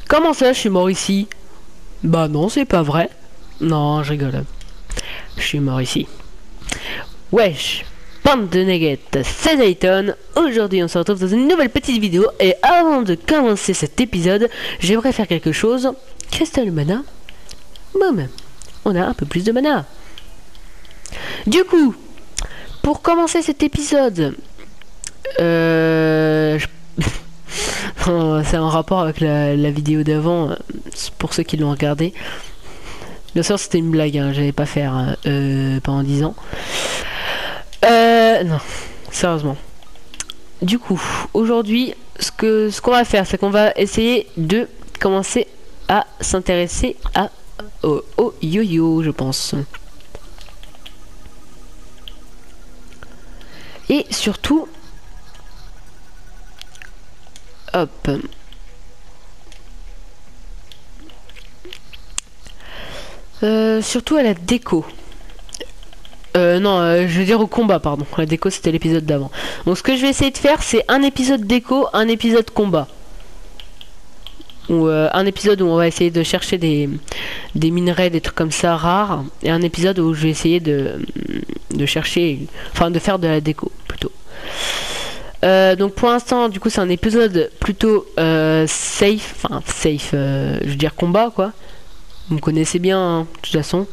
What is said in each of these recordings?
Comment ça, je suis mort ici? Bah non, c'est pas vrai. Non, je rigole. Je suis mort ici. Wesh, bande de nuggets, c'est Dayton. Aujourd'hui, on se retrouve dans une nouvelle petite vidéo. Et avant de commencer cet épisode, j'aimerais faire quelque chose. Crystal mana. Boum, on a un peu plus de mana. Du coup, pour commencer cet épisode, c'est en rapport avec la vidéo d'avant, pour ceux qui l'ont regardé. Bien sûr, c'était une blague, hein, j'allais pas faire pendant 10 ans. Non, sérieusement. Du coup, aujourd'hui, ce qu'on va faire, c'est qu'on va essayer de commencer à s'intéresser au yo-yo, je pense. Et surtout, hop. Surtout à la déco. Non, je veux dire au combat, pardon. La déco, c'était l'épisode d'avant. Donc, ce que je vais essayer de faire, c'est un épisode déco, un épisode combat. Ou un épisode où on va essayer de chercher des minerais, des trucs comme ça rares. Et un épisode où je vais essayer de chercher, enfin de faire de la déco plutôt. Donc pour l'instant, du coup, c'est un épisode plutôt safe. Enfin, safe, je veux dire combat quoi. Vous me connaissez bien, hein, de toute façon.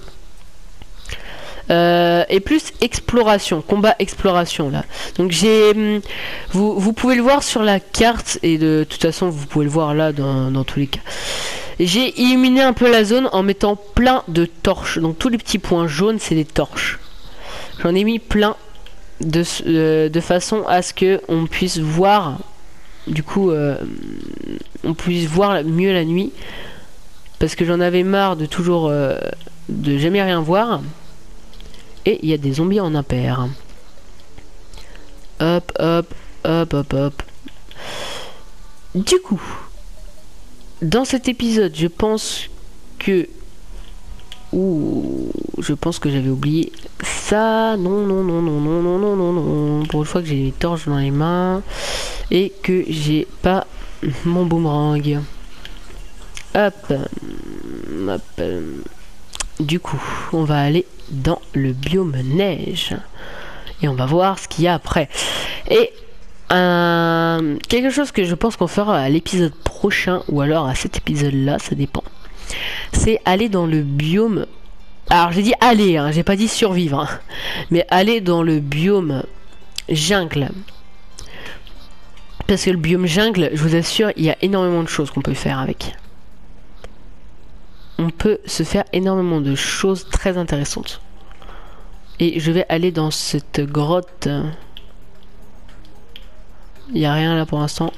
Et plus exploration, combat exploration là. Donc j'ai, vous pouvez le voir sur la carte et de toute façon vous pouvez le voir là dans tous les cas. J'ai illuminé un peu la zone en mettant plein de torches. Donc tous les petits points jaunes c'est des torches. J'en ai mis plein de façon à ce que on puisse voir. Du coup, on puisse voir mieux la nuit parce que j'en avais marre de toujours de jamais rien voir. Et il y a des zombies en impair. Hop, hop, hop, hop, hop. Du coup, dans cet épisode, je pense que... Ouh, je pense que j'avais oublié ça. Non, non, non, non, non, non, non, non, non. Pour une fois que j'ai les torches dans les mains. Et que j'ai pas mon boomerang. Hop. Hop. Du coup, on va aller dans le biome neige et on va voir ce qu'il y a après. Et quelque chose que je pense qu'on fera à l'épisode prochain ou alors à cet épisode là, ça dépend, c'est aller dans le biome. Alors j'ai dit aller, hein, j'ai pas dit survivre, hein, mais aller dans le biome jungle, parce que le biome jungle, je vous assure, il y a énormément de choses qu'on peut faire avec. On peut se faire énormément de choses très intéressantes. Et je vais aller dans cette grotte. Il n'y a rien là pour l'instant.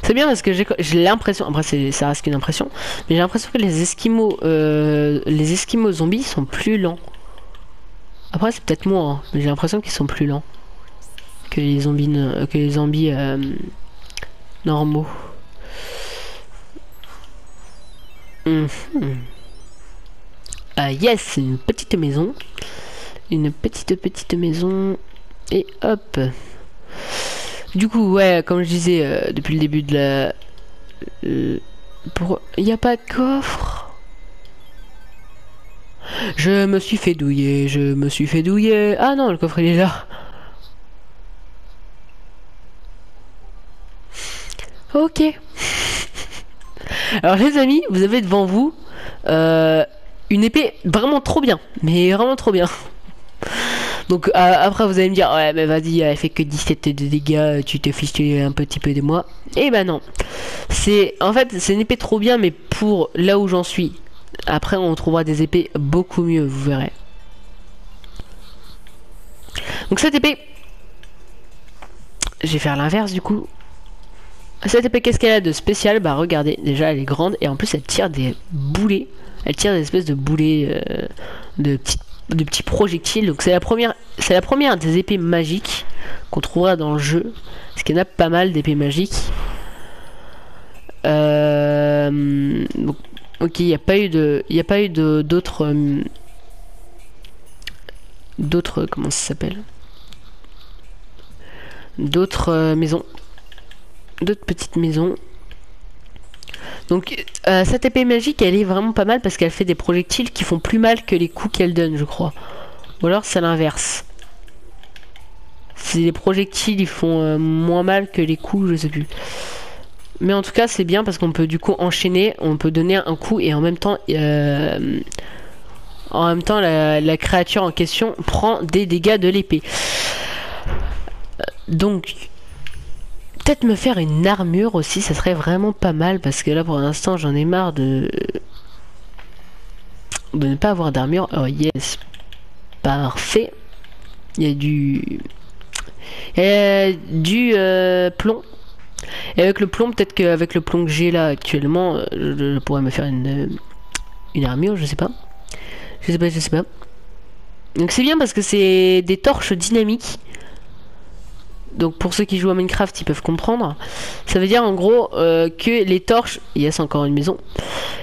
C'est bien parce que j'ai l'impression, après ça reste qu'une impression, mais j'ai l'impression que les esquimaux zombies sont plus lents. Après c'est peut-être moi, hein, mais j'ai l'impression qu'ils sont plus lents que les zombies normaux. Ah yes, une petite maison. Une petite maison. Et hop. Du coup, ouais, comme je disais depuis le début de la... il n'y a pas de coffre. Je me suis fait douiller, je me suis fait douiller. Ah non, le coffre il est là. Ok. Alors les amis, vous avez devant vous une épée vraiment trop bien, mais vraiment trop bien. Donc après vous allez me dire ouais mais vas-y elle fait que 17 de dégâts, tu te fiches un petit peu de moi. Et ben non, c'est en fait c'est une épée trop bien mais pour là où j'en suis. Après on trouvera des épées beaucoup mieux, vous verrez. Donc cette épée, je vais faire l'inverse du coup. Cette épée, qu'est-ce qu'elle a de spécial? Bah regardez, déjà elle est grande et en plus elle tire des boulets. Elle tire des espèces de boulets de petits projectiles. Donc c'est la première des épées magiques qu'on trouvera dans le jeu. Parce qu'il y en a pas mal d'épées magiques. Donc, ok, il n'y a pas eu d'autres comment ça s'appelle? D'autres maisons. D'autres petites maisons. Donc cette épée magique, elle est vraiment pas mal parce qu'elle fait des projectiles qui font plus mal que les coups qu'elle donne, je crois. Ou alors c'est l'inverse. C'est les projectiles, ils font moins mal que les coups, je sais plus. Mais en tout cas, c'est bien parce qu'on peut du coup enchaîner, on peut donner un coup et en même temps, la créature en question prend des dégâts de l'épée. Donc, peut-être me faire une armure aussi, ça serait vraiment pas mal parce que là, pour l'instant, j'en ai marre de ne pas avoir d'armure. Oh yes, parfait. Il y a du plomb. Et avec le plomb, peut-être qu'avec le plomb que j'ai là actuellement, je pourrais me faire une armure, je sais pas. Je sais pas. Donc c'est bien parce que c'est des torches dynamiques. Donc pour ceux qui jouent à Minecraft, ils peuvent comprendre. Ça veut dire en gros que les torches... Yes, encore une maison.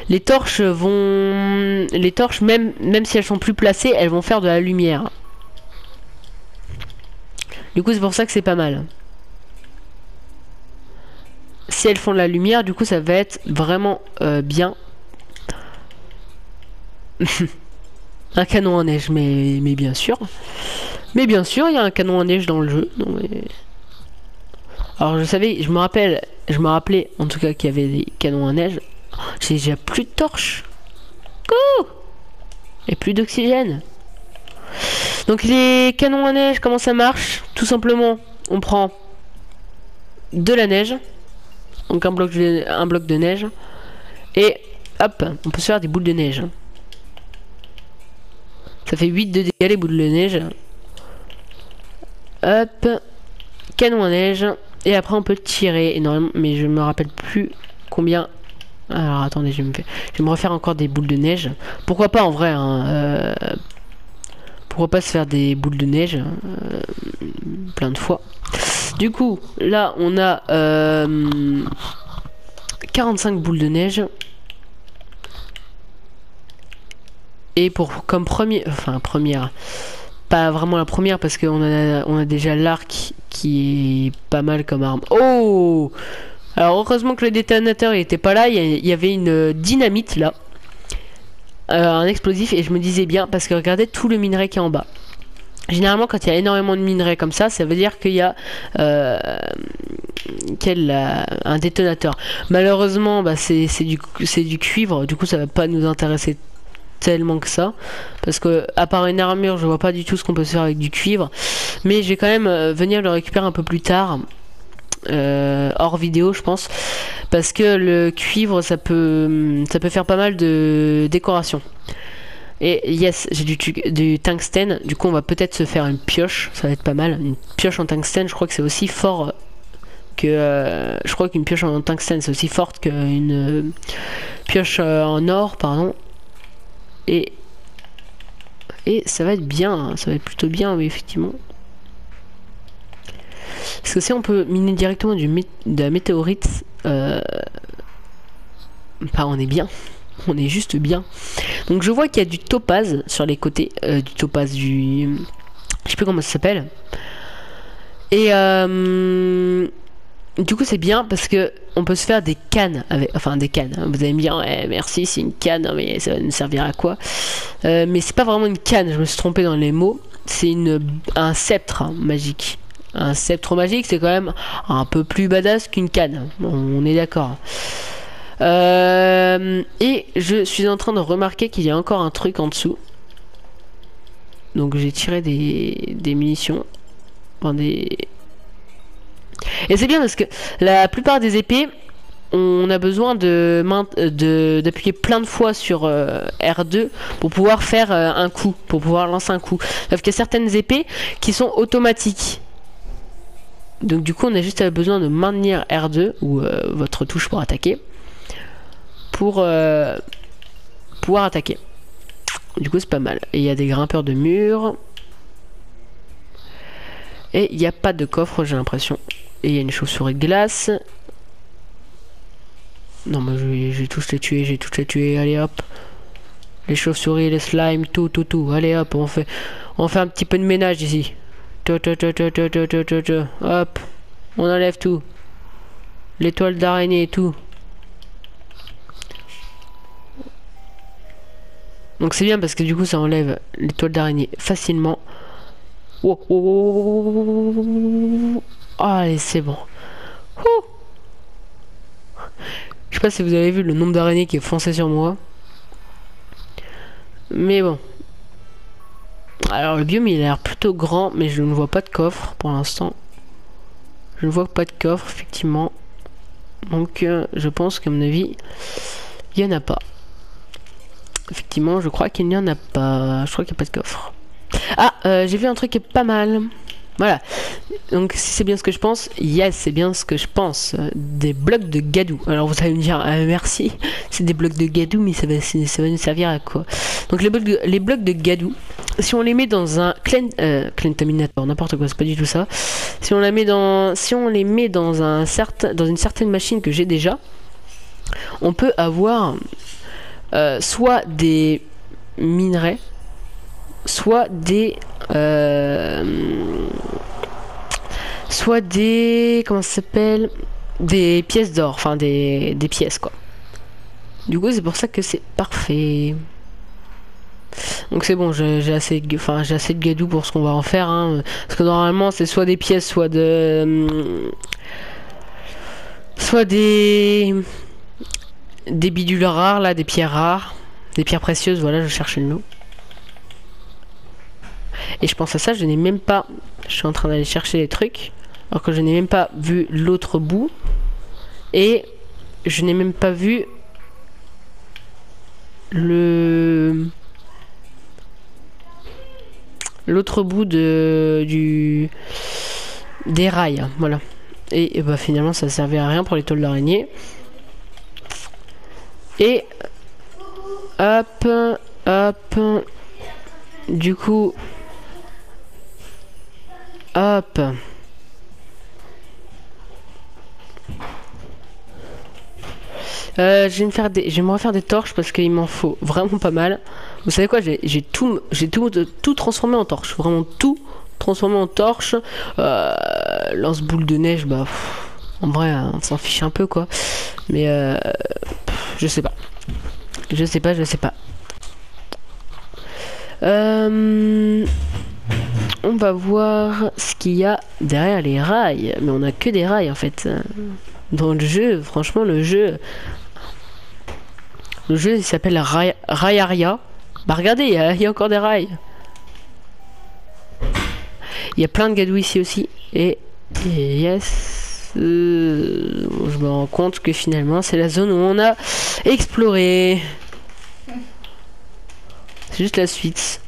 Les torches vont... Les torches, même si elles sont plus placées, elles vont faire de la lumière. Du coup, c'est pour ça que c'est pas mal. Si elles font de la lumière, du coup, ça va être vraiment bien. Un canon à neige, mais bien sûr. Mais bien sûr, il y a un canon à neige dans le jeu. Non, mais... Alors, je me rappelais en tout cas qu'il y avait des canons à neige. J'ai déjà plus de torches. Couh! Et plus d'oxygène. Donc, les canons à neige, comment ça marche? Tout simplement, on prend de la neige. Donc un bloc de neige. Et hop, on peut se faire des boules de neige. Ça fait 8 de dégâts les boules de neige. Hop. Canon à neige. Et après on peut tirer énormément. Mais je me rappelle plus combien. Alors attendez, je vais me refaire encore des boules de neige. Pourquoi pas en vrai hein, pourquoi pas se faire des boules de neige plein de fois. Du coup, là on a 45 boules de neige. Et comme première, pas vraiment la première parce qu'on a déjà l'arc qui est pas mal comme arme. Oh! Alors heureusement que le détonateur il était pas là, il y avait une dynamite là. Un explosif et je me disais bien parce que regardez tout le minerai qui est en bas. Généralement quand il y a énormément de minerais comme ça veut dire qu'il y a un détonateur. Malheureusement bah, c'est du cuivre, du coup ça va pas nous intéresser tellement que ça parce que à part une armure je vois pas du tout ce qu'on peut se faire avec du cuivre, mais je vais quand même venir le récupérer un peu plus tard hors vidéo je pense, parce que le cuivre ça peut faire pas mal de décoration. Et yes, j'ai du tungstène, du coup on va peut-être se faire une pioche, ça va être pas mal. Une pioche en tungstène, je crois que c'est aussi fort que... je crois qu'une pioche en tungstène c'est aussi forte qu'une pioche en or, pardon. Et ça va être bien, ça va être plutôt bien, oui, effectivement. Parce que si on peut miner directement de la météorite, bah on est bien. On est juste bien. Donc je vois qu'il y a du topaz sur les côtés. Du topaz, je sais plus comment ça s'appelle. Et du coup c'est bien parce que on peut se faire des cannes avec, enfin des cannes. Vous allez me dire merci c'est une canne, mais ça va nous servir à quoi? Mais c'est pas vraiment une canne, je me suis trompé dans les mots. C'est un sceptre magique. Un sceptre magique c'est quand même un peu plus badass qu'une canne. On est d'accord. Et je suis en train de remarquer qu'il y a encore un truc en dessous. Donc j'ai tiré des munitions. Enfin, Et c'est bien parce que la plupart des épées, on a besoin d'appuyer plein de fois sur R2 pour pouvoir faire un coup, pour pouvoir lancer un coup. Sauf qu'il y a certaines épées qui sont automatiques. Donc du coup on a juste besoin de maintenir R2 ou votre touche pour attaquer. Pour pouvoir attaquer. Du coup c'est pas mal. Et il y a des grimpeurs de murs. Et il n'y a pas de coffre j'ai l'impression. Et il y a une chauve-souris de glace. Non mais je vais tous les tuer, allez hop. Les chauves-souris, les slimes, tout. Allez hop, on fait un petit peu de ménage ici. Hop. On enlève tout. L'étoile d'araignée et tout. Donc c'est bien parce que du coup ça enlève les toiles d'araignée facilement. Oh, oh, oh, oh. Allez, c'est bon. Oh. Je sais pas si vous avez vu le nombre d'araignées qui est foncé sur moi. Mais bon. Alors le biome il a l'air plutôt grand, mais je ne vois pas de coffre pour l'instant. Je ne vois pas de coffre, effectivement. Donc je pense qu'à mon avis, il n'y en a pas. Effectivement, je crois qu'il n'y en a pas. Je crois qu'il n'y a pas de coffre. Ah, j'ai vu un truc qui est pas mal. Voilà. Donc si c'est bien ce que je pense, yes, c'est bien ce que je pense. Des blocs de gadou. Alors vous allez me dire, merci, c'est des blocs de gadou, mais ça va nous servir à quoi? Donc les blocs de gadou, si on les met dans un Clentaminator, n'importe quoi, c'est pas du tout ça. Si on les met dans une certaine machine que j'ai déjà, on peut avoir soit des minerais, soit des comment ça s'appelle, des pièces d'or, enfin des pièces quoi. Du coup c'est pour ça que c'est parfait. Donc c'est bon, j'ai assez de gadou pour ce qu'on va en faire, hein, parce que normalement c'est soit des pièces, soit des bidules rares là, des pierres rares, des pierres précieuses. Voilà, je cherchais le mot. Et je pense à ça, je n'ai même pas. Je suis en train d'aller chercher les trucs, alors que je n'ai même pas vu l'autre bout. Et je n'ai même pas vu l'autre bout des rails. Voilà. Et bah finalement ça servait à rien pour les tôles d'araignée. Et hop, hop. Du coup, hop. Je vais me refaire des torches parce qu'il m'en faut vraiment pas mal. Vous savez quoi, j'ai tout transformé en torche. Vraiment tout transformé en torche. Lance-boule de neige, bah en vrai on s'en fiche un peu quoi. Mais je sais pas. Je sais pas. On va voir ce qu'il y a derrière les rails. Mais on a que des rails en fait. Dans le jeu, franchement le jeu il s'appelle Raiaria. Bah regardez, il y a encore des rails. Il y a plein de gadou ici aussi. Et yes, je me rends compte que finalement c'est la zone où on a exploré. C'est juste la suite.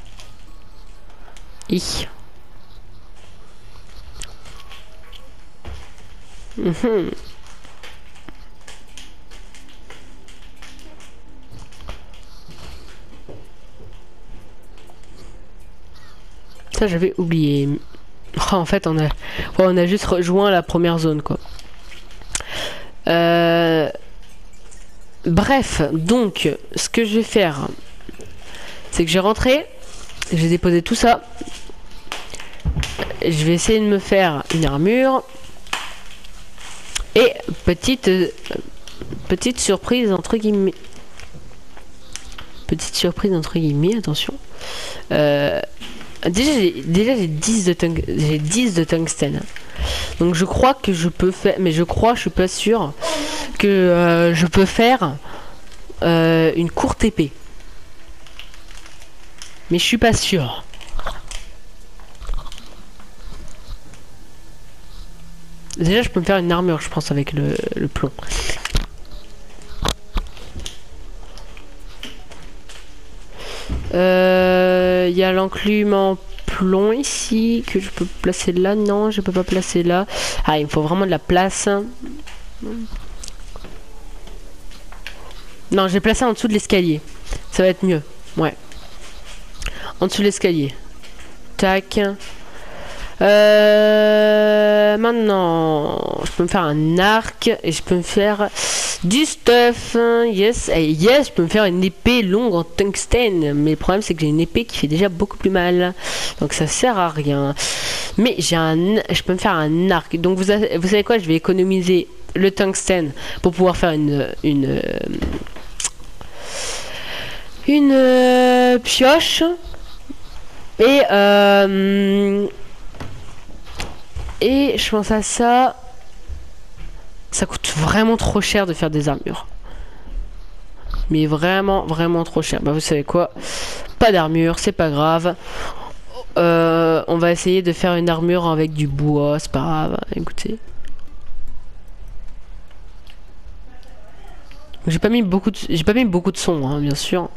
Ça j'avais oublié. Oh, en fait on a juste rejoint la première zone quoi. Bref, donc ce que je vais faire, c'est que j'ai rentré, j'ai déposé tout ça. Je vais essayer de me faire une armure. Et petite surprise entre guillemets. Petite surprise entre guillemets, attention. Déjà j'ai 10 de tungstène. Donc je crois que je peux faire, mais je suis pas sûr que je peux faire une courte épée. Mais je suis pas sûr. Déjà je peux me faire une armure je pense avec le plomb. Il y a l'enclume en plomb ici que je peux placer là. Non, je peux pas placer là. Ah, il me faut vraiment de la place. Non, je vais placer en dessous de l'escalier. Ça va être mieux. Ouais. En dessous de l'escalier. Tac. Maintenant, je peux me faire un arc et je peux me faire du stuff. Yes, et yes, je peux me faire une épée longue en tungstène. Mais le problème, c'est que j'ai une épée qui fait déjà beaucoup plus mal. Donc ça sert à rien. Mais je peux me faire un arc. Donc vous savez quoi, je vais économiser le tungstène pour pouvoir faire une pioche. Et je pense à ça. Ça coûte vraiment trop cher de faire des armures. Mais vraiment, vraiment trop cher. Bah vous savez quoi? Pas d'armure, c'est pas grave. On va essayer de faire une armure avec du bois, c'est pas grave. Écoutez. J'ai pas mis beaucoup de son, hein, bien sûr.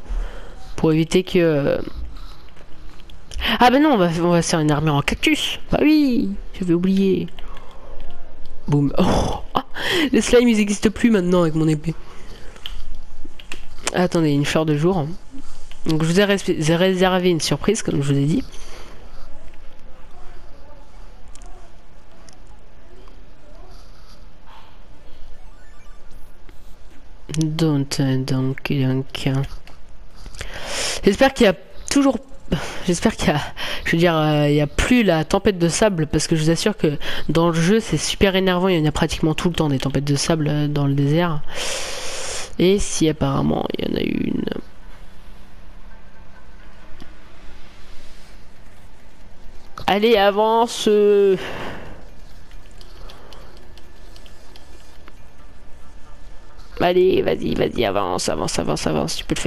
Pour éviter que... Ah bah non, on va faire une armure en cactus. Bah oui, j'avais oublié. Boum. Oh, les slimes ils existent plus maintenant avec mon épée. Attendez, une fleur de jour. Donc je vous ai réservé une surprise comme je vous ai dit. Donc. J'espère qu'il y a toujours... J'espère qu'il y a... Je veux dire, il n'y a plus la tempête de sable, parce que je vous assure que dans le jeu, c'est super énervant. Il y en a pratiquement tout le temps des tempêtes de sable dans le désert. Et si apparemment, il y en a une... Allez, avance. Allez, vas-y, avance. Tu peux le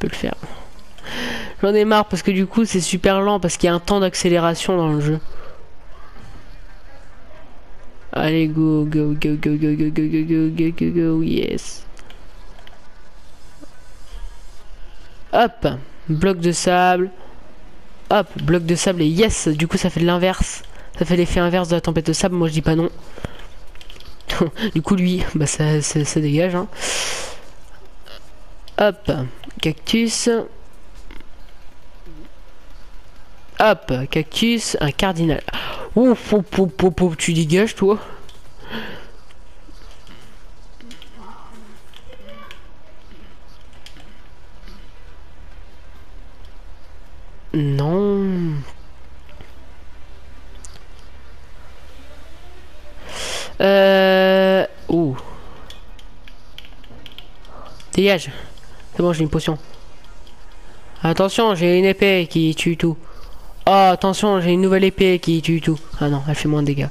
faire. J'en ai marre parce que du coup, c'est super lent parce qu'il y a un temps d'accélération dans le jeu. Allez, go, yes. Hop, bloc de sable. Hop, bloc de sable et yes, du coup ça fait l'inverse. Ça fait l'effet inverse de la tempête de sable, moi je dis pas non. Du coup lui, bah ça dégage hein. Hop, cactus. Hop, cactus, un cardinal. Ouf, tu dégages toi. Non. Ouh. Dégage. C'est bon, j'ai une potion. Attention, j'ai une épée qui tue tout. Oh, attention, j'ai une nouvelle épée qui tue tout. Ah non, elle fait moins de dégâts.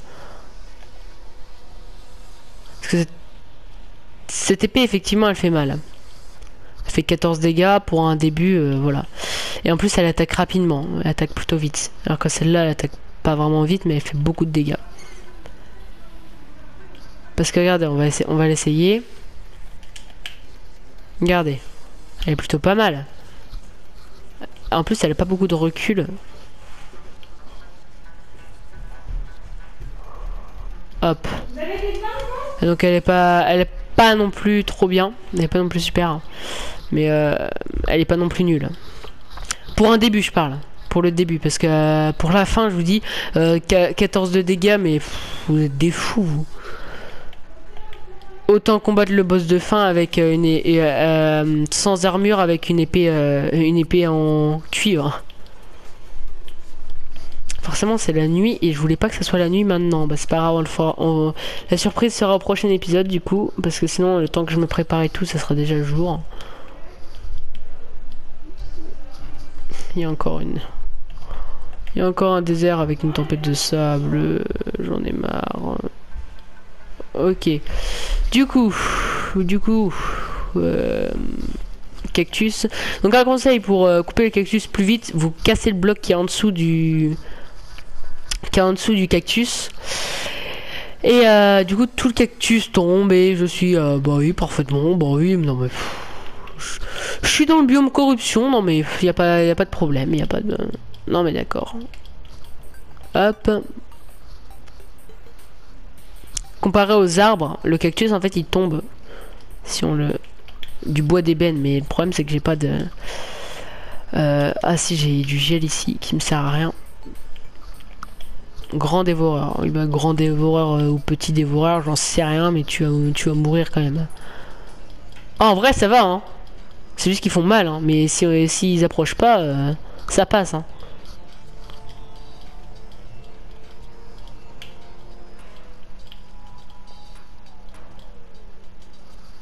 Parce que cette épée, effectivement, elle fait mal. Elle fait 14 dégâts pour un début, voilà. Et en plus, elle attaque rapidement. Elle attaque plutôt vite. Alors que celle-là, elle attaque pas vraiment vite, mais elle fait beaucoup de dégâts. Parce que regardez, on va l'essayer. Regardez. Elle est plutôt pas mal. En plus, elle a pas beaucoup de recul. Hop. Et donc elle est pas non plus trop bien. Elle est pas non plus super. Hein. Mais elle est pas non plus nulle. Pour un début, je parle. Pour le début. Parce que pour la fin, je vous dis 14 de dégâts, mais vous êtes des fous, vous. Autant combattre le boss de fin avec sans armure avec une épée en cuivre. Forcément c'est la nuit et je voulais pas que ça soit la nuit maintenant. Bah c'est pas grave, la surprise sera au prochain épisode du coup. Parce que sinon le temps que je me prépare et tout ça sera déjà le jour. Il y a encore un désert avec une tempête de sable. J'en ai marre. Ok. Du coup, cactus. Donc un conseil pour couper le cactus plus vite, vous cassez le bloc qui est en dessous du cactus. Et du coup tout le cactus tombe et je suis bah oui parfaitement, bah oui non mais je suis dans le biome corruption, non mais y a pas de problème, y a pas de non mais d'accord. Hop. Comparé aux arbres, le cactus en fait il tombe si on le du bois d'ébène, mais le problème c'est que j'ai pas de ah si j'ai du gel ici qui me sert à rien. Grand dévoreur, oui, bah, grand dévoreur ou petit dévoreur, j'en sais rien, mais tu vas mourir quand même. Ah, en vrai ça va hein. C'est juste qu'ils font mal hein, mais si ils approchent pas ça passe hein.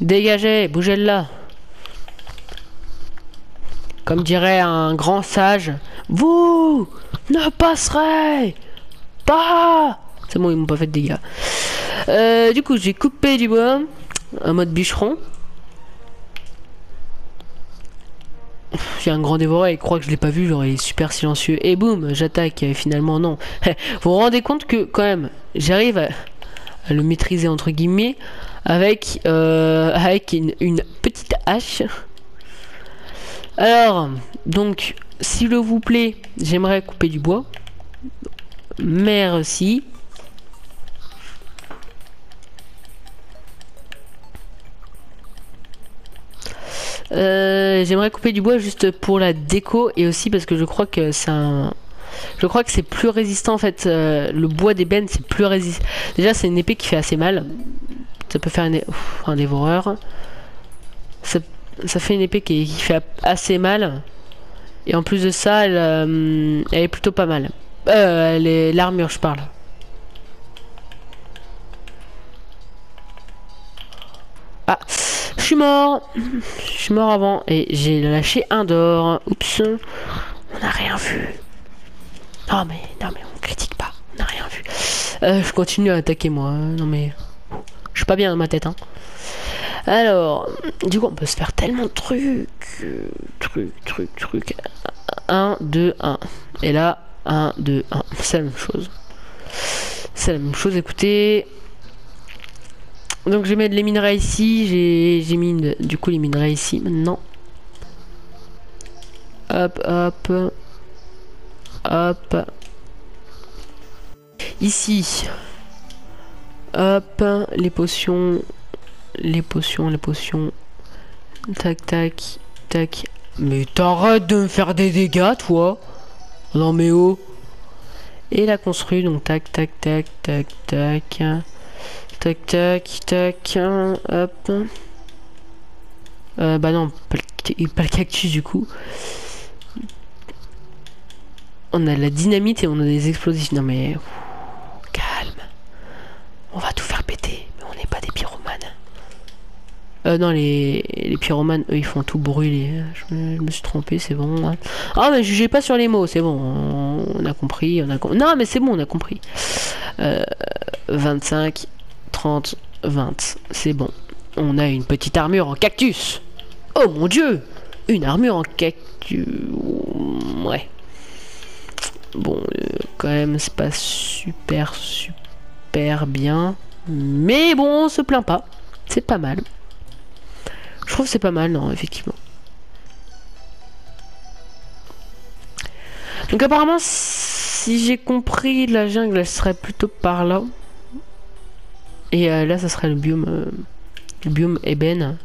Dégagez, bougez de là. Comme dirait un grand sage, vous ne passerez pas. C'est bon, ils m'ont pas fait de dégâts. Du coup, j'ai coupé du bois en mode bûcheron. Il y a un grand dévoreur, il croit que je l'ai pas vu, genre il est super silencieux. Et boum, j'attaque. Finalement, non. Vous vous rendez compte que quand même, j'arrive à le maîtriser entre guillemets avec une petite hache. Alors, donc, s'il vous plaît, j'aimerais couper du bois. Merci. J'aimerais couper du bois juste pour la déco et aussi parce que je crois que c'est plus résistant en fait. Le bois d'ébène c'est plus résistant. Déjà c'est une épée qui fait assez mal. Ça peut faire un dévoreur. Ça fait une épée qui fait assez mal. Et en plus de ça, elle est plutôt pas mal. L'armure, je parle. Ah, je suis mort. Je suis mort avant et j'ai lâché un d'or. Oups, on n'a rien vu. Non mais on critique pas. On n'a rien vu. Je continue à attaquer moi. Non mais je suis pas bien dans ma tête. Hein. Alors, du coup, on peut se faire tellement de trucs. Trucs. 1, 2, 1. Et là, 1, 2, 1. C'est la même chose. C'est la même chose, écoutez. Donc, je vais mettre les minerais ici. J'ai mis du coup les minerais ici maintenant. Hop. Ici. Hop, les potions. Tac. Mais t'arrêtes de me faire des dégâts, toi. Non mais oh. Et la construit, donc tac. Hop. Bah non, pas le cactus du coup. On a de la dynamite et on a des explosifs. Non mais... calme. On va tout faire péter. Mais on n'est pas des pyromanes. Non, les pyromanes, eux, ils font tout brûler. Je me suis trompé, c'est bon. Hein. Ah, mais jugez pas sur les mots, c'est bon. On a compris. Non, mais c'est bon, on a compris. 25, 30, 20. C'est bon. On a une petite armure en cactus. Oh mon dieu! Une armure en cactus. Ouais. Bon, quand même, c'est pas super bien. Mais bon, on se plaint pas. C'est pas mal. Je trouve que c'est pas mal, non, effectivement. Donc apparemment, si j'ai compris, la jungle, elle serait plutôt par là. Et là, ça serait le biome ébène.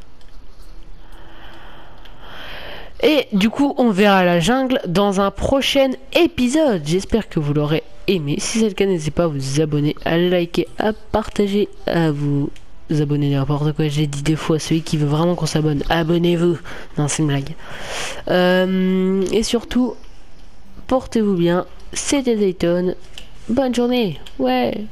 Et du coup, on verra la jungle dans un prochain épisode. J'espère que vous l'aurez aimé. Si c'est le cas, n'hésitez pas à vous abonner, à liker, à partager, à vous abonner, n'importe quoi. J'ai dit des fois, celui qui veut vraiment qu'on s'abonne, abonnez-vous. Non, c'est une blague. Et surtout, portez-vous bien. C'était Dayton. Bonne journée. Ouais.